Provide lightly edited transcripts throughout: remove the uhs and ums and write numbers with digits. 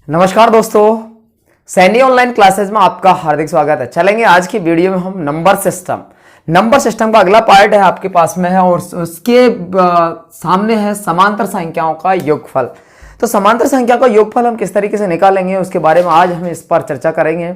नमस्कार दोस्तों, Saini online classes में आपका हार्दिक स्वागत है। चलेंगे आज की वीडियो में हम नंबर सिस्टम का अगला पार्ट है आपके पास में है और उसके सामने है समांतर संख्याओं का योगफल। तो समांतर संख्या का योगफल हम किस तरीके से निकालेंगे उसके बारे में आज हम इस पर चर्चा करेंगे।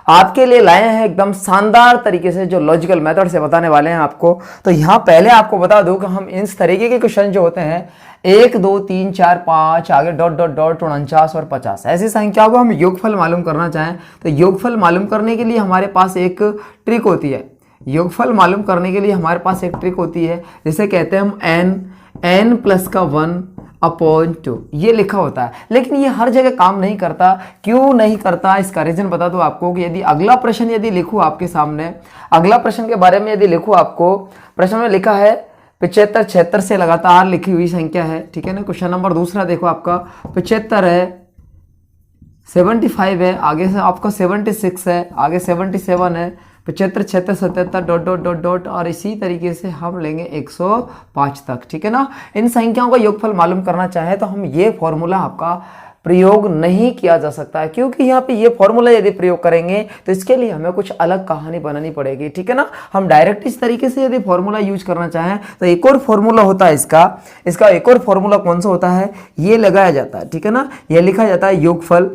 आपके लिए लाए हैं एकदम शानदार तरीके से जो लॉजिकल मेथड से बताने वाले हैं आपको। तो यहाँ पहले आपको बता दूं कि हम इस तरीके के क्वेश्चन जो होते हैं 1 2 3 4 5 आगे डॉट डॉट डॉट 49 और 50 ऐसी संख्याओं को हम योगफल मालूम करना चाहें तो योगफल मालूम करने के लिए हमारे पास एक ट्रिक होती है। योगफल मालूम करने के लिए हमारे पास एक ट्रिक होती है जिसे कहते हैं हम n प्लस का 1/2 ये लिखा होता है, लेकिन ये हर जगह काम नहीं करता। क्यों नहीं करता इसका रीजन बता दो आपको कि यदि अगला प्रश्न यदि लिखूं आपके सामने, अगला प्रश्न के बारे में यदि लिखूं आपको, प्रश्न में लिखा है 75 76 से लगातार लिखी हुई संख्या है, ठीक है ना। क्वेश्चन नंबर दूसरा देखो आपका 75 है, 75 है, आगे से आपका 76 है, आगे 77 है, 75 76 77 डॉट डॉट डॉट डॉट और इसी तरीके से हम लेंगे 105 तक, ठीक है ना। इन संख्याओं का योगफल मालूम करना चाहे तो हम ये फॉर्मूला आपका प्रयोग नहीं किया जा सकता है, क्योंकि यहाँ पे ये फॉर्मूला यदि प्रयोग करेंगे तो इसके लिए हमें कुछ अलग कहानी बनानी पड़ेगी, ठीक है ना। हम डायरेक्ट इस तरीके से यदि फॉर्मूला यूज करना चाहें तो एक और फॉर्मूला होता है इसका एक और फॉर्मूला कौन सा होता है, ये लगाया जाता है, ठीक है ना। ये लिखा जाता है योगफल,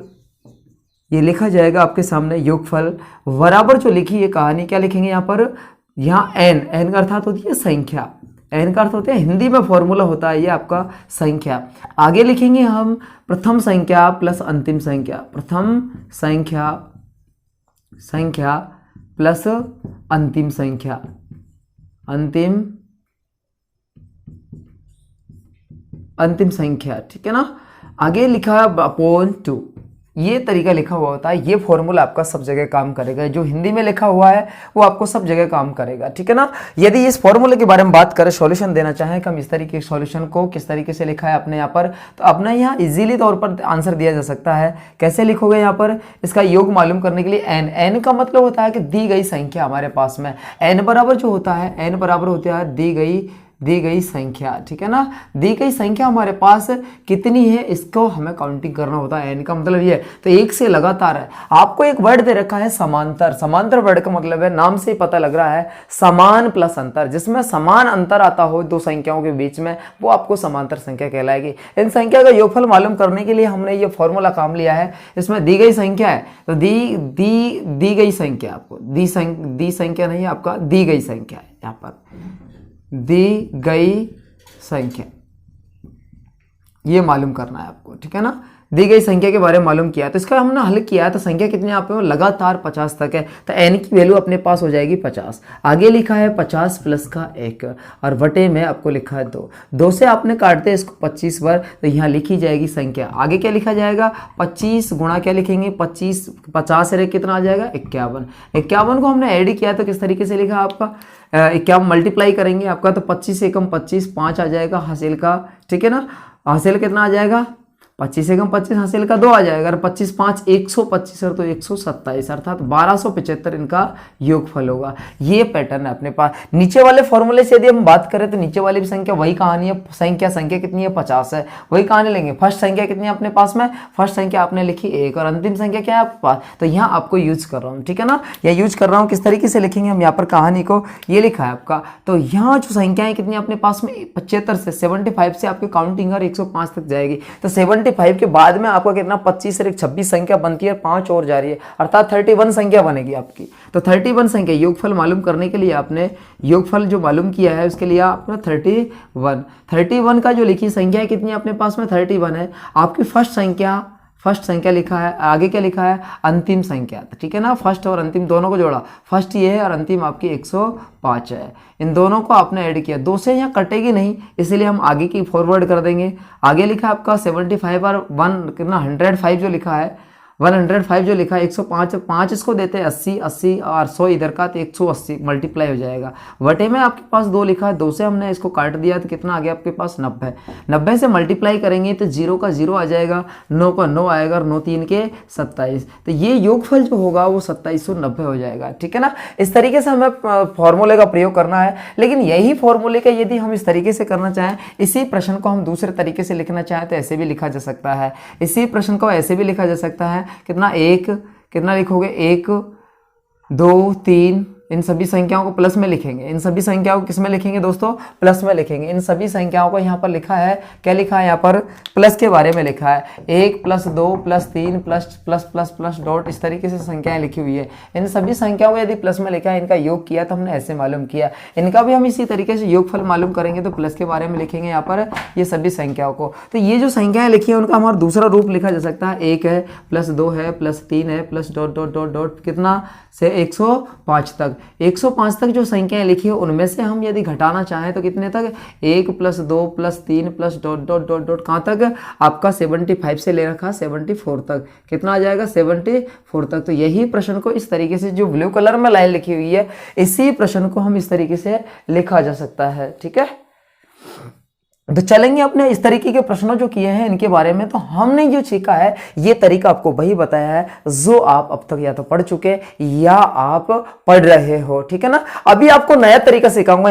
ये लिखा जाएगा आपके सामने योगफल बराबर जो लिखी है कहानी, क्या लिखेंगे यहाँ पर, यहाँ n का अर्थात होती है संख्या, n का अर्थ होता है हिंदी में फॉर्मूला होता है ये आपका संख्या। आगे लिखेंगे हम प्रथम संख्या प्लस अंतिम संख्या, प्रथम संख्या प्लस अंतिम संख्या, अंतिम संख्या, ठीक है ना। आगे लिखा है अपॉन 2, ये तरीका लिखा हुआ होता है। ये फॉर्मूला आपका सब जगह काम करेगा, जो हिंदी में लिखा हुआ है वो आपको सब जगह काम करेगा, ठीक है ना। यदि इस फॉर्मूले के बारे में बात करें, सॉल्यूशन देना चाहें कि हम इस तरीके के सॉल्यूशन को किस तरीके से लिखा है अपने यहाँ पर, तो अपना यहाँ इजीली तौर पर आंसर दिया जा सकता है। कैसे लिखोगे यहाँ पर, इसका योग मालूम करने के लिए n का मतलब होता है कि दी गई संख्या हमारे पास में, n बराबर जो होता है, n बराबर होता है दी गई संख्या, ठीक है ना। दी गई संख्या हमारे पास कितनी है इसको हमें काउंटिंग करना होता है, n का मतलब ये है। तो एक से लगातार है। आपको एक वर्ड दे रखा है समांतर वर्ड का मतलब है, नाम से ही पता लग रहा है, समान प्लस अंतर, जिसमें समान अंतर आता हो दो संख्याओं के बीच में, वो आपको समांतर संख्या कहलाएगी। इन संख्या का योगफल मालूम करने के लिए हमने ये फॉर्मूला काम लिया है। इसमें दी गई संख्या है तो दी गई संख्या, आपको दी संख्या नहीं, आपका दी गई संख्या है, यहाँ पर दी गई संख्या ये मालूम करना है आपको, ठीक है ना। दी गई संख्या के बारे में मालूम किया तो इसका हमने हल किया तो संख्या कितनी आप लगातार 50 तक है, तो n की वैल्यू अपने पास हो जाएगी 50। आगे लिखा है 50 प्लस का 1 और बटे में आपको लिखा है 2 से आपने काटते हैं इसको 25 बार, तो यहाँ लिखी जाएगी संख्या। आगे क्या लिखा जाएगा, 25 गुणा क्या लिखेंगे, 25 50 से कितना आ जाएगा 51। 51 को हमने ऐड किया तो किस तरीके से लिखा आपका 51 मल्टीप्लाई करेंगे आपका, तो 25 से कम 25 5 आ जाएगा हासिल का, ठीक है ना। हासिल कितना आ जाएगा, 25 से कम 25 हासिल का 2 आ जाएगा, और 25 5 125 और तो 127 अर्थात 1275 इनका योगफल होगा। ये पैटर्न है अपने पास। नीचे वाले फॉर्मूले से यदि हम बात करें तो नीचे वाली भी संख्या वही कहानी है, संख्या कितनी है 50 है, वही कहानी लेंगे। फर्स्ट संख्या कितनी है अपने पास में, फर्स्ट संख्या आपने लिखी 1 और अंतिम संख्या क्या है आपके पास, तो यहाँ आपको यूज कर रहा हूँ, ठीक है ना। यह यूज कर रहा हूँ, किस तरीके से लिखेंगे हम यहाँ पर कहानी को, ये लिखा है आपका। तो यहाँ जो संख्याएं कितनी अपने पास में 75 से 75 से आपकी काउंटिंग और 105 तक जाएगी, तो 75 के बाद में आपका कितना 25 से 26 संख्या बनती है, 5 और जा रही है, अर्थात 31 संख्या बनेगी आपकी। तो 31 संख्या योगफल मालूम करने के लिए आपने योगफल जो मालूम किया है उसके लिए आपने 31 का जो लिखी संख्या है कितनी अपने पास में 31 है। आपकी फर्स्ट संख्या लिखा है, आगे क्या लिखा है अंतिम संख्या, ठीक है ना। फर्स्ट और अंतिम दोनों को जोड़ा, फर्स्ट ये है और अंतिम आपकी 105 है। इन दोनों को आपने ऐड किया, 2 से यहाँ कटेगी नहीं, इसलिए हम आगे की फॉरवर्ड कर देंगे। आगे लिखा है आपका 75 और 1 कितना 105 जो लिखा है, 105 जो लिखा है 105, 5 इसको देते हैं 80, 80 और 100 इधर का, तो 180 मल्टीप्लाई हो जाएगा। वटे में आपके पास 2 लिखा है, 2 से हमने इसको काट दिया तो कितना आ गया आपके पास 90। 90 से मल्टीप्लाई करेंगे तो 0 का 0 आ जाएगा, 9 का 9 आएगा और 9 3 के 27। तो ये योगफल जो होगा वो 2790 हो जाएगा। ठीक है ना, इस तरीके से हमें फॉर्मूले का प्रयोग करना है। लेकिन यही फॉर्मूले का यदि हम इस तरीके से करना चाहें, इसी प्रश्न को हम दूसरे तरीके से लिखना चाहें तो ऐसे भी लिखा जा सकता है। इसी प्रश्न को ऐसे भी लिखा जा सकता है, कितना कितना लिखोगे 1 2 3, इन सभी संख्याओं को प्लस में लिखेंगे। इन सभी संख्याओं को किस में लिखेंगे दोस्तों? प्लस में लिखेंगे। इन सभी संख्याओं को यहाँ पर लिखा है, क्या लिखा है यहाँ पर? प्लस के बारे में लिखा है। 1 + 2 + 3 प्लस डॉट, इस तरीके से संख्याएं लिखी हुई है। इन सभी संख्याओं को यदि प्लस में लिखा है, इनका योग किया तो हमने ऐसे मालूम किया। इनका भी हम इसी तरीके से योगफल मालूम करेंगे तो प्लस के बारे में लिखेंगे यहाँ पर ये सभी संख्याओं को। तो ये जो संख्याएं लिखी है उनका हमारा दूसरा रूप लिखा जा सकता है। 1 है, +2 है, +3 है, plus dot dot dot dot, कितना से 105 तक। 105 तक जो संख्याएं लिखी है उनमें से हम यदि घटाना चाहें तो कितने तक? 1 + 2 + 3 plus dot dot dot dot, कहाँ तक? आपका 75 से ले रखा 74 तक। कितना आ जाएगा? 74 तक। तो यही प्रश्न को इस तरीके से जो ब्लू कलर में लाइन लिखी हुई है, इसी प्रश्न को हम इस तरीके से लिखा जा सकता है। ठीक है, तो चलेंगे अपने इस तरीके के प्रश्नों जो किए हैं इनके बारे में। तो हमने जो सीखा है ये तरीका आपको वही बताया है जो आप अब तक या तो पढ़ चुके या आप पढ़ रहे हो। ठीक है ना, अभी आपको नया तरीका सिखाऊंगा।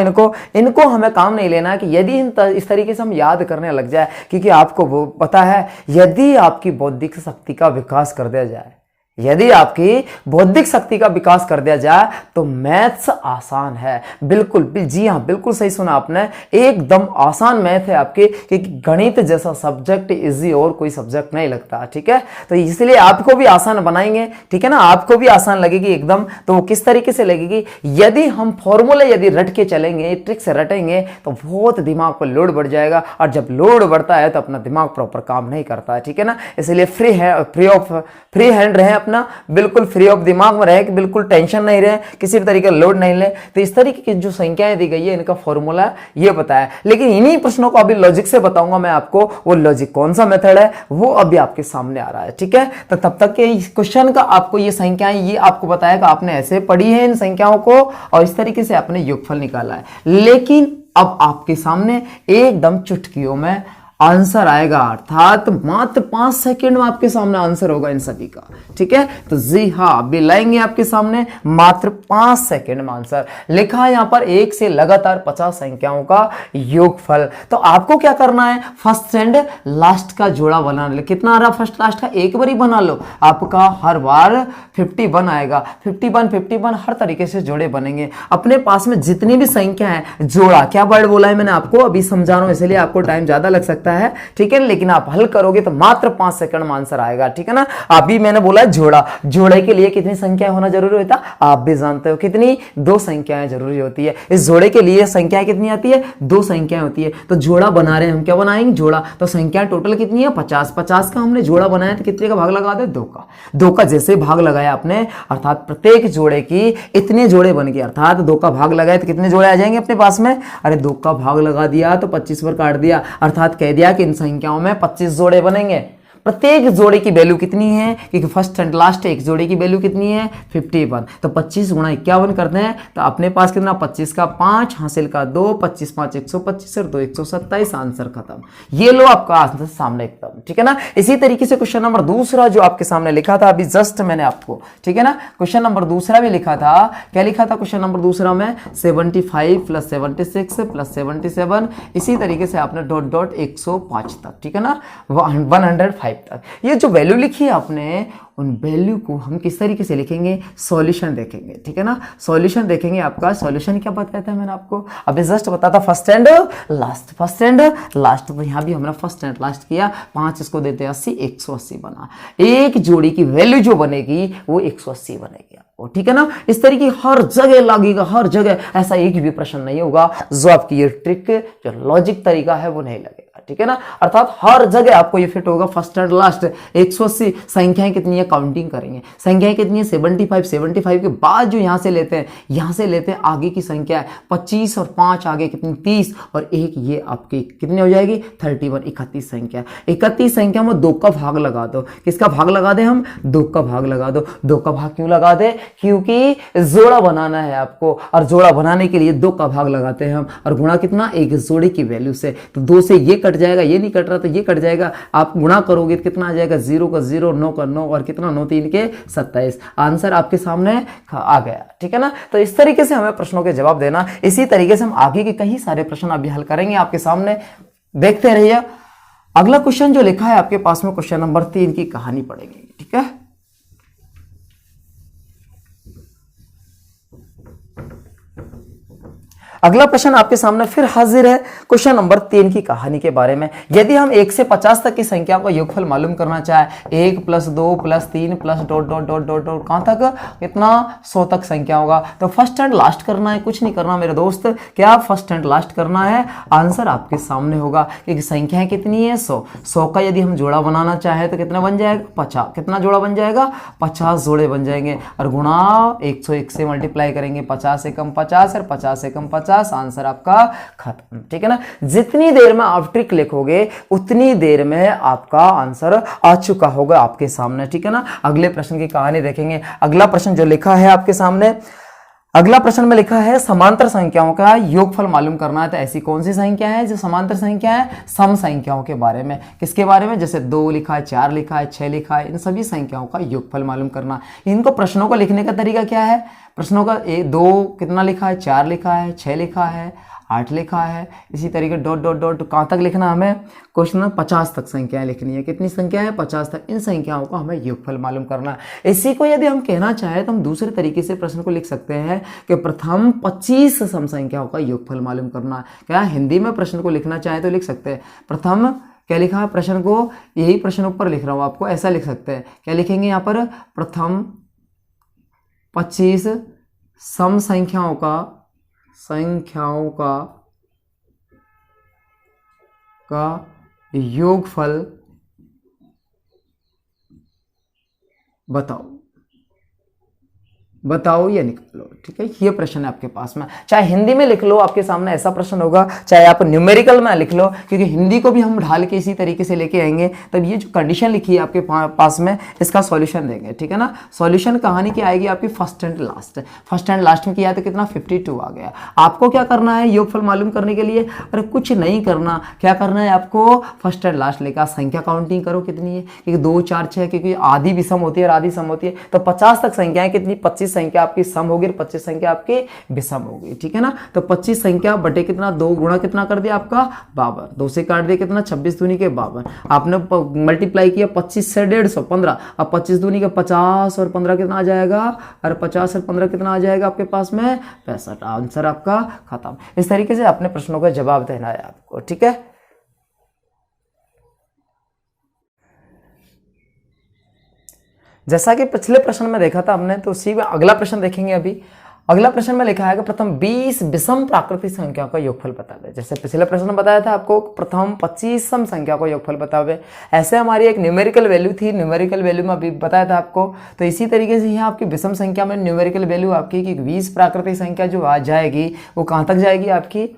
इनको हमें काम नहीं लेना है कि यदि इस तरीके से हम याद करने लग जाए, क्योंकि आपको वो पता है यदि आपकी बौद्धिक शक्ति का विकास कर दिया जाए, यदि आपकी बौद्धिक शक्ति का विकास कर दिया जाए तो मैथ्स आसान है। बिल्कुल, जी हाँ, बिल्कुल सही सुना आपने, एकदम आसान मैथ है आपके, क्योंकि गणित जैसा सब्जेक्ट इजी और कोई सब्जेक्ट नहीं लगता। ठीक है, तो इसलिए आपको भी आसान बनाएंगे। ठीक है ना, आपको भी आसान लगेगी एकदम। तो वो किस तरीके से लगेगी? यदि हम फॉर्मूले यदि रट के चलेंगे, ट्रिक से रटेंगे तो बहुत दिमाग पर लोड बढ़ जाएगा, और जब लोड बढ़ता है तो अपना दिमाग प्रॉपर काम नहीं करता है। ठीक है ना, इसलिए फ्री हैंड रहे, अपना बिल्कुल फ्री ऑफ दिमाग में रहे, कि बिल्कुल टेंशन नहीं रहे, किसी भी तरीके का लोड नहीं ले। तो इस तरीके की जो संख्याएं दी गई है इनका फॉर्मूला ये बताया। लेकिन इन्हीं प्रश्नों को अभी लॉजिक से बताऊंगा मैं आपको। वो लॉजिक कौन सा मेथड है वो अभी आपके सामने आ रहा है। ठीक है, तो तब तक के इस क्वेश्चन का आपको ये संख्याएं ये आपको बताया कि आपने ऐसे पढ़ी है इन संख्याओं को और इस तरीके से आपने योगफल निकाला है। लेकिन अब आपके सामने एकदम चुटकियों में आंसर आएगा, अर्थात मात्र 5 सेकंड में आपके सामने आंसर होगा इन सभी का। ठीक है, तो जी हाँ, अभी लाएंगे आपके सामने मात्र 5 सेकंड में आंसर। लिखा है यहां पर 1 से लगातार 50 संख्याओं का योगफल। तो आपको क्या करना है? फर्स्ट एंड लास्ट का जोड़ा बनाना। कितना आ रहा फर्स्ट लास्ट का? एक बार ही बना लो, आपका हर बार 51 आएगा। 51 हर तरीके से जोड़े बनेंगे। अपने पास में जितनी भी संख्या है, जोड़ा क्या वर्ड बोला है मैंने आपको, अभी समझा रहा हूं, इसलिए आपको टाइम ज्यादा लग सकता है। ठीक है, लेकिन आप हल करोगे तो मात्र 5 सेकंड में आंसर आएगा। ठीक है ना, अभी मैंने बोला जोड़ा, जोड़े के लिए कितनी संख्या होना जरूरी होता है? आप भी जानते हो, कितनी? 2 संख्याएं जरूरी होती है। इस जोड़े के लिए संख्याएं कितनी आती है? 2 संख्याएं होती है। तो जोड़ा बना रहे हैं हम, क्या बनाएंगे? जोड़ा। तो संख्या टोटल कितनी है? 50। 50 का हमने जोड़ा बनाया तो कितने का भाग लगा दे? 2 का। 2 का जैसे भाग लगाया आपने, अर्थात प्रत्येक जोड़े की इतने जोड़े बन गए, अर्थात 2 का भाग लगाए तो कितने जोड़े आ जाएंगे अपने पास में? अरे 2 का भाग लगा दिया तो 25 पर काट दिया, अर्थात कह दिया कि इन संख्याओं में 25 जोड़े बनेंगे। प्रत्येक जोड़े की वैल्यू कितनी है? क्योंकि फर्स्ट एंड लास्ट एक जोड़े की वैल्यू कितनी है? 51। तो 25 गुणा 51 करते हैं तो अपने पास कितना? 25 का 5, हासिल का 2, 25 5 125 और 2 127, आंसर खत्म। ये लो आपका आंसर सामने एकदम। ठीक है ना, इसी तरीके से क्वेश्चन नंबर दूसरा जो आपके सामने लिखा था अभी जस्ट मैंने आपको, ठीक है ना, क्वेश्चन नंबर दूसरा भी लिखा था। क्या लिखा था क्वेश्चन नंबर दूसरा में? 75 + 76 + 77, इसी तरीके से आपने डॉट डॉट 105 तक, ठीक है ना, 105 तक। ये जो वैल्यू लिखी है आपने, उन वैल्यू को हम किस तरीके से लिखेंगे? सॉल्यूशन देखेंगे। ठीक है ना, सॉल्यूशन देखेंगे। आपका सॉल्यूशन क्या बताया था मैंने आपको अभी जस्ट बताता, first and last, first and last. तो यहां भी हमने फर्स्ट एंड लास्ट किया। 5 इसको देते 80, 180 बना। एक जोड़ी की वैल्यू जो बनेगी वो 180 बनेगी आपको। ठीक है ना, इस तरीके हर जगह लगेगा, हर जगह। ऐसा एक भी प्रश्न नहीं होगा जो आपकी ये ट्रिक जो लॉजिक तरीका है वो नहीं लगेगा। ठीक है ना, अर्थात हर जगह आपको ये फिट होगा। फर्स्ट एंड लास्ट 180 संख्याएं कितनी है? संख्याएं काउंटिंग करेंगे। संख्याएं कितनी है 75, 75 के बाद जो यहाँ से लेते हैं, यहाँ से लेते हैं आगे की संख्या है 25 और 5 आगे कितनी 30 और 1 ये आपकी कितनी हो जाएगी 31, 31 संख्या। 31 संख्या में 2 का भाग लगा दो। किसका भाग लगा दे हम 2 का भाग लगा दो। 2 का भाग क्यों लगा दे, क्योंकि जोड़ा बनाना है आपको और जोड़ा बनाने के लिए 2 का भाग लगाते हैं हम और गुणा कितना एक जोड़े की वैल्यू से। तो 2 से ये कट जाएगा, ये नहीं कट रहा तो ये कट जाएगा। आप गुणा करोगे तो कितना आ जाएगा 0 का 0, 9 का 9 और कितना 9 3 के 27। आंसर आपके सामने आ गया, ठीक है ना। तो इस तरीके से हमें प्रश्नों के जवाब देना। इसी तरीके से हम आगे के कई सारे प्रश्न अभी हल करेंगे आपके सामने, देखते रहिए। अगला क्वेश्चन जो लिखा है आपके पास में क्वेश्चन नंबर 3 की कहानी पढ़ेंगे, ठीक है। अगला प्रश्न आपके सामने फिर हाजिर है क्वेश्चन नंबर 3 की कहानी के बारे में। यदि हम 1 से 50 तक की संख्या का योगफल मालूम करना चाहे, 1 + 2 + 3 + dot dot dot dot dot कहां तक, कितना 100 तक संख्या होगा। तो फर्स्ट एंड लास्ट करना है, कुछ नहीं करना मेरे दोस्त, क्या फर्स्ट एंड लास्ट करना है। आंसर आपके सामने होगा क्योंकि संख्या कितनी है 100। 100 का यदि हम जोड़ा बनाना चाहे तो कितना बन जाएगा 50। कितना जोड़ा बन जाएगा 50 जोड़े बन जाएंगे और गुणा 101 से मल्टीप्लाई करेंगे। 50 से कम 50 और 50 से कम 50, आंसर आपका खत्म, ठीक है ना। जितनी देर में आप ट्रिक लिखोगे उतनी देर में आपका आंसर आ चुका होगा आपके सामने, ठीक है ना। अगले प्रश्न की कहानी देखेंगे। अगला प्रश्न जो लिखा है आपके सामने, अगला प्रश्न में लिखा है समांतर संख्याओं का योगफल मालूम करना है। तो ऐसी कौन सी संख्या है जो समांतर संख्या है, सम संख्याओं के बारे में। किसके बारे में, जैसे 2 लिखा है, 4 लिखा है, 6 लिखा है, इन सभी संख्याओं का योगफल मालूम करना। इनको प्रश्नों को लिखने का तरीका क्या है, प्रश्नों का 2 कितना लिखा है, 4 लिखा है, 6 लिखा है, 8 लिखा है, इसी तरीके डॉट डॉट डॉट कहाँ तक लिखना हमें, क्वेश्चन में 50 तक संख्याएं लिखनी है। कितनी संख्या है 50 तक। इन संख्याओं को हमें योगफल मालूम करना है। इसी को यदि हम कहना चाहें तो हम दूसरे तरीके से प्रश्न को लिख सकते हैं कि प्रथम 25 सम संख्याओं का योगफल मालूम करना है। क्या हिंदी में प्रश्न को लिखना चाहे तो लिख सकते हैं, प्रथम क्या लिखा है प्रश्न को, यही प्रश्न ऊपर लिख रहा हूं आपको, ऐसा लिख सकते हैं। क्या लिखेंगे यहाँ पर, प्रथम 25 सम संख्याओं का योगफल बताओ या निकालो, ठीक है। ये प्रश्न है आपके पास में, चाहे हिंदी में लिख लो आपके सामने ऐसा प्रश्न होगा, चाहे आप न्यूमेरिकल में लिख लो, क्योंकि हिंदी को भी हम ढाल के इसी तरीके से लेके आएंगे। तब ये जो कंडीशन लिखी है आपके पास में इसका सॉल्यूशन देंगे, ठीक है ना। सॉल्यूशन कहानी की आएगी आपकी first and last. First and last में किया तो कितना 52 आ गया। आपको क्या करना है योगफल मालूम करने के लिए, अरे कुछ नहीं करना, क्या करना है आपको, फर्स्ट एंड लास्ट लेकर संख्या काउंटिंग करो कितनी है, क्योंकि 2 4 6, क्योंकि आधी विषम होती है और आधी सम होती है। तो 50 तक संख्याएं कितनी, 25 संख्या आपकी सम होगी और 25 संख्या आपकी विषम होगी, ठीक है ना। तो 25 संख्या बटे कितना 2 गुणा कितना कर दिया आपका 52, 2 से काट दिया कितना 26 दूनी के 52। आपने मल्टीप्लाई किया 25 से 150 15, अब 25 दूनी के 50 और 15 कितना आ जाएगा, और 50 और 15 कितना आ जाएगा आपके पास में 65। आंसर आपका खत्म। इस तरीके से अपने प्रश्नों का जवाब देना है आपको, ठीक है। जैसा कि पिछले प्रश्न में देखा था हमने, तो उसी में अगला प्रश्न देखेंगे अभी। अगला प्रश्न में लिखा है कि प्रथम 20 विषम प्राकृतिक संख्या का योगफल बतावे। जैसे पिछले प्रश्न में बताया था आपको प्रथम 25 सम संख्या का योगफल बतावे, ऐसे हमारी एक न्यूमेरिकल वैल्यू थी, न्यूमेरिकल वैल्यू में अभी बताया था आपको। तो इसी तरीके से यहाँ आपकी विषम संख्या में न्यूमेरिकल वैल्यू आपकी कि 20 प्राकृतिक संख्या जो आ जाएगी वो कहाँ तक जाएगी आपकी,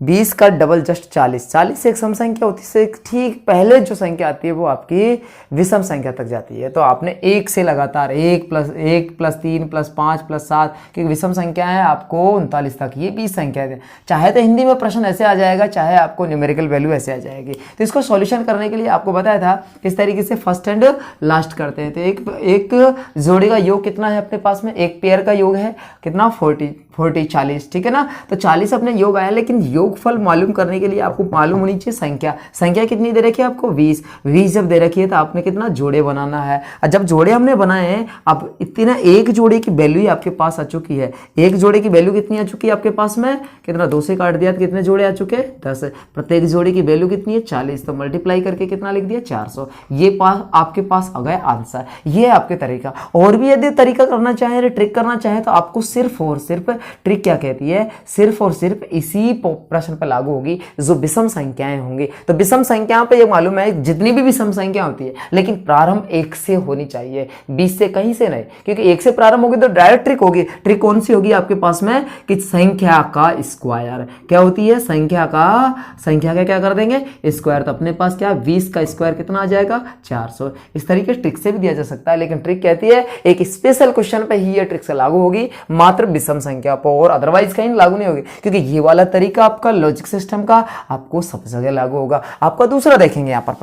20 का डबल जस्ट 40। 40 से एक सम संख्या होती है, ठीक पहले जो संख्या आती है वो आपकी विषम संख्या तक जाती है। तो आपने 1 से लगातार 1 + 1 + 3 + 5 + 7, क्योंकि विषम संख्या है आपको 39 तक, ये 20 संख्या है। चाहे तो हिंदी में प्रश्न ऐसे आ जाएगा, चाहे आपको न्यूमेरिकल वैल्यू ऐसे आ जाएगी। तो इसको सॉल्यूशन करने के लिए आपको बताया था किस तरीके से फर्स्ट एंड लास्ट करते हैं। तो एक जोड़ी का योग कितना है अपने पास में, एक पेयर का योग है कितना 40, ठीक है ना। तो 40 अपने योग आया, लेकिन योगफल मालूम करने के लिए आपको मालूम होनी चाहिए संख्या कितनी दे रखी है आपको 20 जब दे रखी है तो आपने कितना जोड़े बनाना है। और जब जोड़े हमने बनाए हैं, अब इतना एक जोड़े की वैल्यू आपके पास आ चुकी है। एक जोड़े की वैल्यू कितनी आ चुकी है आपके पास में, कितना 2 से काट दिया तो कितने जोड़े आ चुके 10। प्रत्येक जोड़े की वैल्यू कितनी है 40, तो मल्टीप्लाई करके कितना लिख दिया 400। ये आपके पास आ गया आंसर। ये आपके तरीका। और भी यदि तरीका करना चाहे, ट्रिक करना चाहे, तो आपको सिर्फ और सिर्फ ट्रिक क्या कहती है, सिर्फ और सिर्फ इसी प्रश्न पर लागू होगी जो विषम संख्याएं होंगी। तो विषम संख्याओं पे ये मालूम है जितनी भी विषम संख्या होती है लेकिन प्रारंभ 1 से होनी चाहिए, 20 से कहीं से नहीं, क्योंकि 1 से प्रारंभ होगी तो डायरेक्ट ट्रिक होगी। ट्रिक कौन सी होगी आपके पास में कि संख्या का स्क्वायर क्या होती है, संख्या का क्या कर देंगे स्क्वायर। तो अपने पास क्या 20 का स्क्वायर कितना आ जाएगा 400। इस तरीके से ट्रिक से भी दिया जा सकता है, लेकिन ट्रिक कहती है एक स्पेशल क्वेश्चन पे ही ये ट्रिक से लागू होगी, मात्र विषम संख्या पर, और अदरवाइज कहीं लागू नहीं होगी, क्योंकि ये वाला तरीका आपका लॉजिक सिस्टम का आपको सब जगह लागू होगा। आपका दूसरा देखेंगे यहाँ पर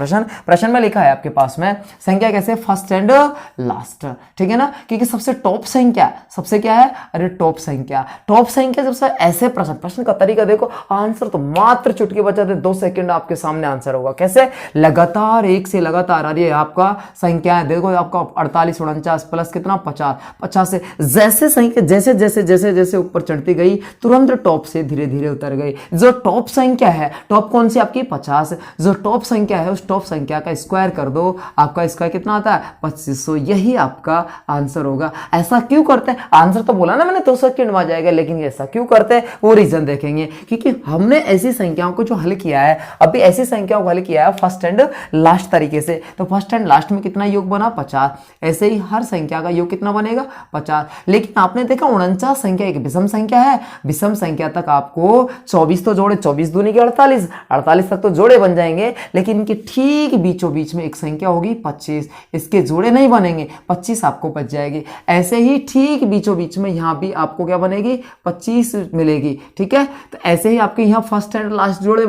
प्रश्न में लिखा है आपके पास में संख्या कैसे फर्स्ट एंड लास्ट, ठीक है ना, क्योंकि सबसे टॉप संख्या सबसे क्या है, अरे टॉप संख्या सबसे ऐसे प्रश्न का तरीका देखो, आंसर तो मात्र चुटकी बचाते 2 सेकंड आपके सामने आंसर होगा। कैसे लगातार 1 से लगातार आ रही है आपका संख्या है, देखो आपका 48 49 प्लस कितना 50 से जैसे संख्या जैसे ऊपर चढ़ती गई तुरंत टॉप से धीरे धीरे उतर गई। जो टॉप संख्या है, टॉप कौन सी आपकी 50, जो टॉप संख्या है उस टॉप संख्या का स्क्वायर कर दो, आपका स्क्वायर कितना आता है 2500, यही आपका आंसर होगा। ऐसा क्यों करते हैं, आंसर तो बोला ना मैंने 2 सेकंड में आ जाएगा, लेकिन ऐसा क्यों करते हैं वो रीजन देखेंगे, क्योंकि हमने ऐसी संख्याओं को जो हल किया है, अभी ऐसी संख्याओं को हल किया है फर्स्ट एंड लास्ट तरीके से। तो फर्स्ट एंड लास्ट में कितना योग बना 50, ऐसे ही हर संख्या का योग कितना बनेगा 50। लेकिन आपने देखा 49 संख्या एक विषम संख्या है, विषम संख्या तक आपको 24 तो जोड़े 24 दूनी के 48 तक तो जोड़े बन जाएंगे, लेकिन इनके ठीक बीचों बीच में एक संख्या होगी 25, इसके जोड़े नहीं बनेंगे, 25 आपको बच जाएगी। ऐसे ही ठीक बीचों बीच में यहां भी आपको क्या बनेगी 25 मिलेगी, ठीक है। तो ऐसे ही आपके यहां फर्स्ट एंड लास्ट जोड़े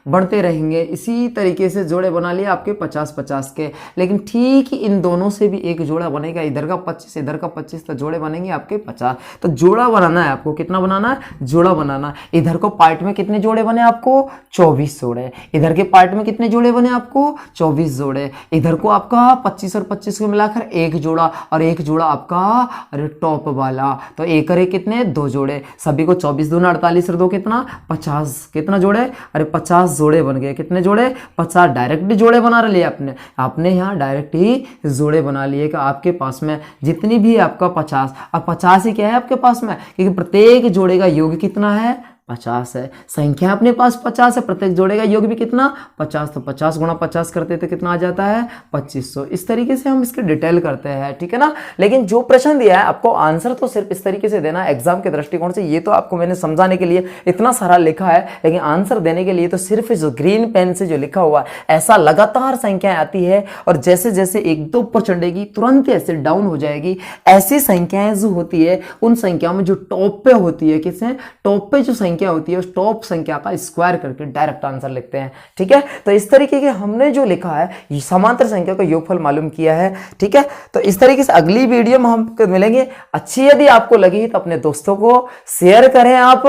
बढ़ते रहेंगे, इसी तरीके से जोड़े बना लिए आपके 50-50 के, लेकिन ठीक इन दोनों से भी एक जोड़ा बनेगा, इधर का 25 इधर का 25, तो जोड़े बनेंगे आपके 50। तो जोड़ा बनाना है आपको, कितना बनाना है जोड़ा बनाना। इधर को पार्ट में कितने जोड़े बने आपको 24 जोड़े, इधर के पार्ट में कितने जोड़े बने आपको 24 जोड़े, इधर को आपका 25 और 25 को मिलाकर एक जोड़ा, और एक जोड़ा आपका अरे टॉप वाला, तो एक और एक कितने 2 जोड़े, सभी को 24 दूना 48 और 2 कितना 50, कितना जोड़े अरे 50 जोड़े बन गए। कितने जोड़े 50, डायरेक्ट जोड़े बना लिए आपने यहाँ डायरेक्ट ही जोड़े बना लिए कि आपके पास में जितनी भी आपका 50, अब 50 ही क्या है आपके पास में, क्योंकि प्रत्येक जोड़े का योग कितना है 50 है, संख्या अपने पास 50 है, प्रत्येक जोड़े का योग भी कितना 50, तो 50 गुणा 50 करते तो कितना आ जाता है 2500। इस तरीके से हम इसके डिटेल करते हैं, ठीक है ना। लेकिन जो प्रश्न दिया है आपको आंसर तो सिर्फ इस तरीके से देना एग्जाम के दृष्टिकोण से, ये तो आपको मैंने समझाने के लिए इतना सारा लिखा है, लेकिन आंसर देने के लिए तो सिर्फ जो ग्रीन पेन से जो लिखा हुआ है ऐसा लगातार संख्याएं आती है, और जैसे जैसे एक दो ऊपर चढ़ेगी तुरंत ऐसे डाउन हो जाएगी। ऐसी संख्याएं जो होती है उन संख्याओं में जो टॉप पे होती है, किससे टॉप पे जो संख्या होती है उस टॉप संख्या का स्क्वायर करके डायरेक्ट आंसर लिखते हैं, ठीक है। तो इस तरीके के हमने जो लिखा है ये समांतर संख्या का योगफल मालूम किया है, ठीक है। तो इस तरीके से अगली वीडियो में हम मिलेंगे। अच्छी यदि आपको लगी तो अपने दोस्तों को शेयर करें आप,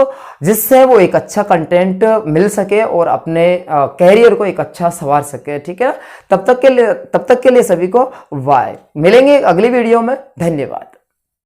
जिससे वो एक अच्छा कंटेंट मिल सके और अपने कैरियर को एक अच्छा संवार सके, ठीक है। तब तक के लिए सभी को बाय, मिलेंगे अगली वीडियो में, धन्यवाद।